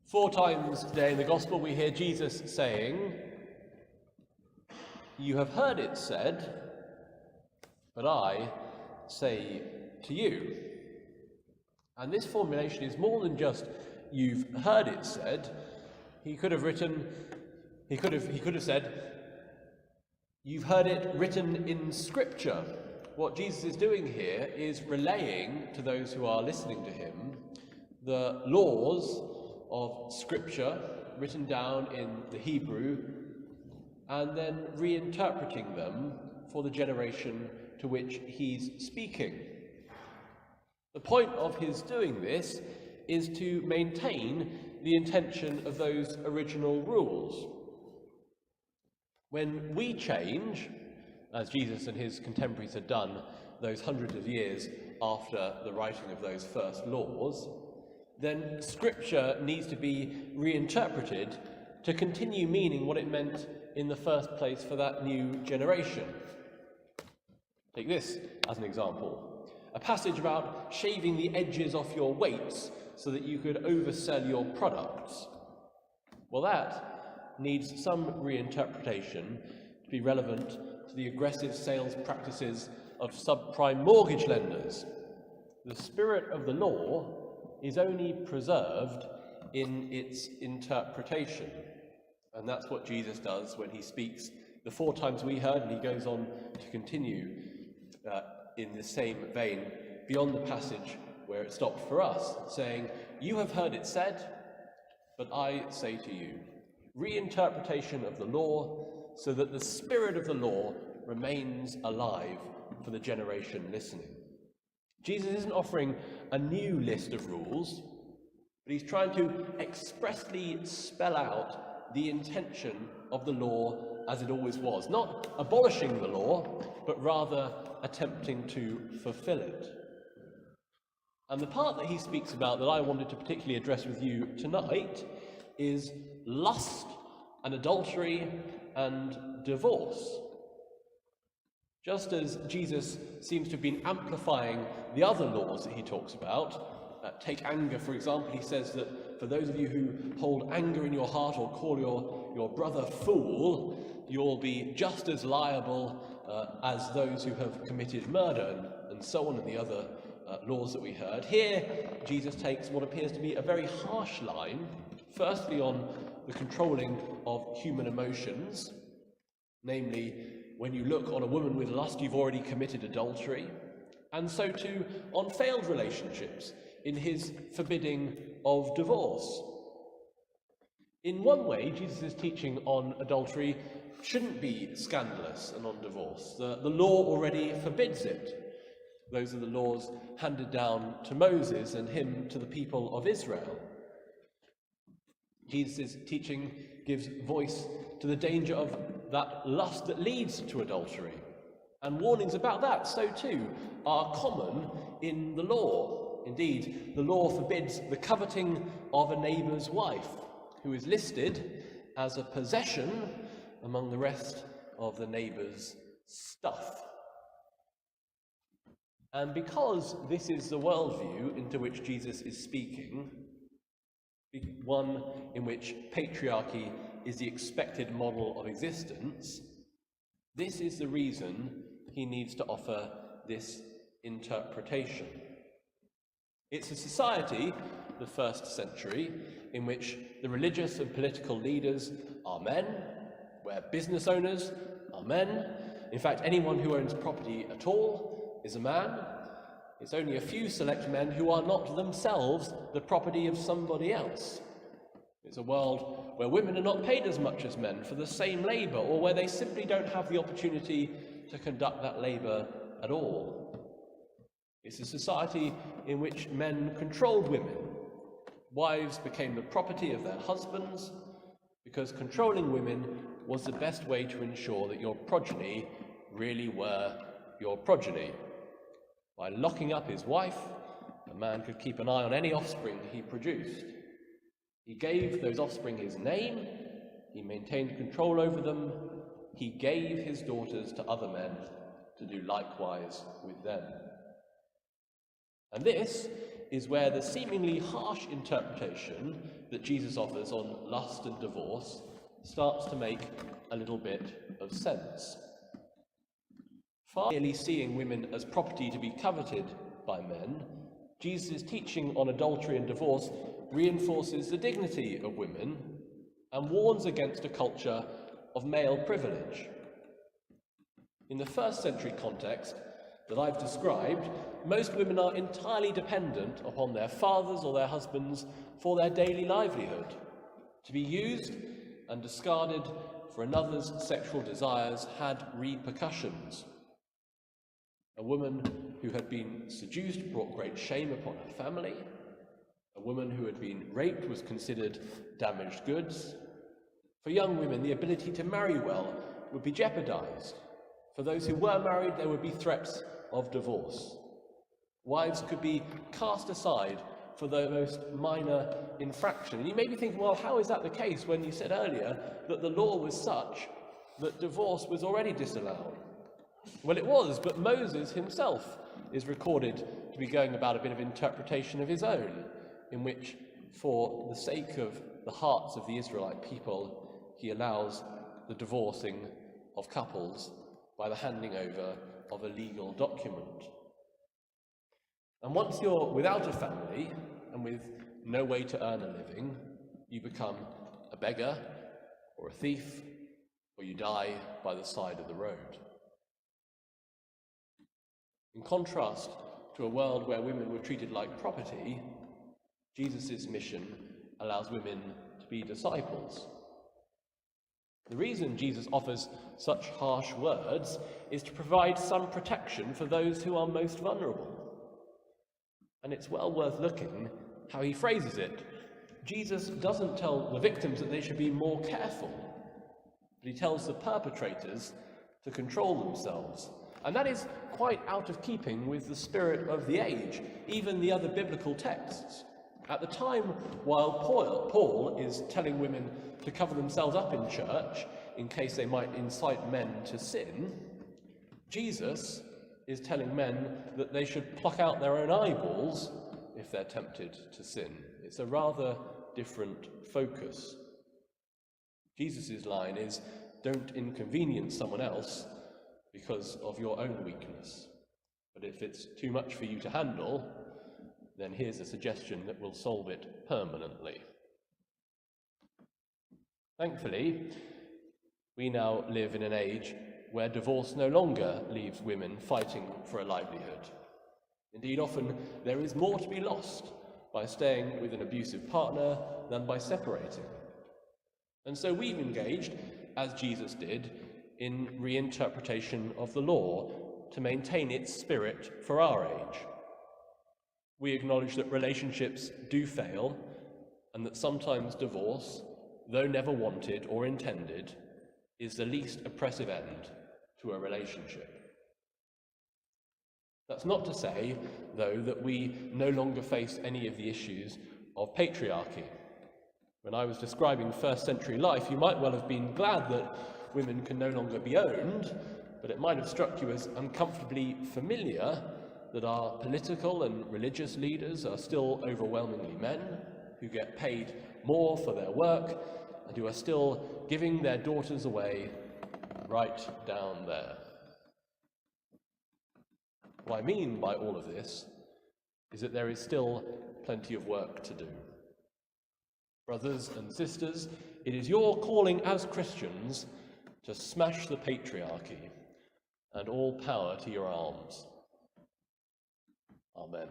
4 times today in the Gospel we hear Jesus saying, "You have heard it said, but I say to you." And this formulation is more than just "you've heard it said." He could have said, "You've heard it written in Scripture." What Jesus is doing here is relaying to those who are listening to him the laws of Scripture written down in the Hebrew and then reinterpreting them for the generation to which he's speaking. The point of his doing this is to maintain the intention of those original rules. When we change, as Jesus and his contemporaries had done those hundreds of years after the writing of those first laws, then Scripture needs to be reinterpreted to continue meaning what it meant in the first place for that new generation. Take this as an example. A passage about shaving the edges off your weights so that you could oversell your products. Well, that needs some reinterpretation to be relevant to the aggressive sales practices of subprime mortgage lenders. The spirit of the law is only preserved in its interpretation. And that's what Jesus does when he speaks the 4 times we heard, and he goes on to continue in the same vein beyond the passage where it stopped for us, saying, "You have heard it said, but I say to you." Reinterpretation of the law so that the spirit of the law remains alive for the generation listening. Jesus isn't offering a new list of rules, but he's trying to expressly spell out the intention of the law as it always was. Not abolishing the law, but rather attempting to fulfill it. And the part that he speaks about that I wanted to particularly address with you tonight is lust and adultery and divorce. Just as Jesus seems to have been amplifying the other laws that he talks about, take anger, for example. He says that for those of you who hold anger in your heart or call your brother fool, you'll be just as liable as those who have committed murder, and so on, and the other laws that we heard. Here, Jesus takes what appears to be a very harsh line, firstly on the controlling of human emotions, namely, when you look on a woman with lust, you've already committed adultery, and so too on failed relationships in his forbidding of divorce. In one way, Jesus' teaching on adultery shouldn't be scandalous, and on divorce. The law already forbids it. Those are the laws handed down to Moses and him to the people of Israel. Jesus' teaching gives voice to the danger of that lust that leads to adultery. And warnings about that, so too, are common in the law. Indeed, the law forbids the coveting of a neighbour's wife, who is listed as a possession among the rest of the neighbour's stuff. And because this is the worldview into which Jesus is speaking, one in which patriarchy is the expected model of existence, this is the reason he needs to offer this interpretation. It's a society, the 1st century, in which the religious and political leaders are men, where business owners are men. In fact, anyone who owns property at all is a man. It's only a few select men who are not themselves the property of somebody else. It's a world where women are not paid as much as men for the same labour, or where they simply don't have the opportunity to conduct that labour at all. It's a society in which men controlled women. Wives became the property of their husbands because controlling women was the best way to ensure that your progeny really were your progeny. By locking up his wife, a man could keep an eye on any offspring he produced. He gave those offspring his name, he maintained control over them, he gave his daughters to other men to do likewise with them. And this is where the seemingly harsh interpretation that Jesus offers on lust and divorce starts to make a little bit of sense. Far from merely seeing women as property to be coveted by men, Jesus' teaching on adultery and divorce reinforces the dignity of women and warns against a culture of male privilege. In the first century context that I've described, most women are entirely dependent upon their fathers or their husbands for their daily livelihood. To be used and discarded for another's sexual desires had repercussions. A woman who had been seduced brought great shame upon her family. A woman who had been raped was considered damaged goods. For young women, the ability to marry well would be jeopardized. For those who were married, there would be threats of divorce. Wives could be cast aside for the most minor infraction. And you may be thinking, well, how is that the case when you said earlier that the law was such that divorce was already disallowed? Well, it was, but Moses himself is recorded to be going about a bit of interpretation of his own, in which, for the sake of the hearts of the Israelite people, he allows the divorcing of couples by the handing over of a legal document. And once you're without a family and with no way to earn a living, you become a beggar or a thief, or you die by the side of the road. In contrast to a world where women were treated like property, Jesus' mission allows women to be disciples. The reason Jesus offers such harsh words is to provide some protection for those who are most vulnerable. And it's well worth looking how he phrases it. Jesus doesn't tell the victims that they should be more careful, but he tells the perpetrators to control themselves. And that is quite out of keeping with the spirit of the age, even the other biblical texts. At the time, while Paul is telling women to cover themselves up in church in case they might incite men to sin, Jesus is telling men that they should pluck out their own eyeballs if they're tempted to sin. It's a rather different focus. Jesus' line is, don't inconvenience someone else because of your own weakness. But if it's too much for you to handle, then here's a suggestion that will solve it permanently. Thankfully, we now live in an age where divorce no longer leaves women fighting for a livelihood. Indeed, often there is more to be lost by staying with an abusive partner than by separating. And so we've engaged, as Jesus did, in reinterpretation of the law to maintain its spirit for our age. We acknowledge that relationships do fail, and that sometimes divorce, though never wanted or intended, is the least oppressive end to a relationship. That's not to say, though, that we no longer face any of the issues of patriarchy. When I was describing first century life, you might well have been glad that women can no longer be owned, but it might have struck you as uncomfortably familiar that our political and religious leaders are still overwhelmingly men who get paid more for their work and who are still giving their daughters away right down there. What I mean by all of this is that there is still plenty of work to do. Brothers and sisters, it is your calling as Christians to smash the patriarchy and all power to your arms. Amen.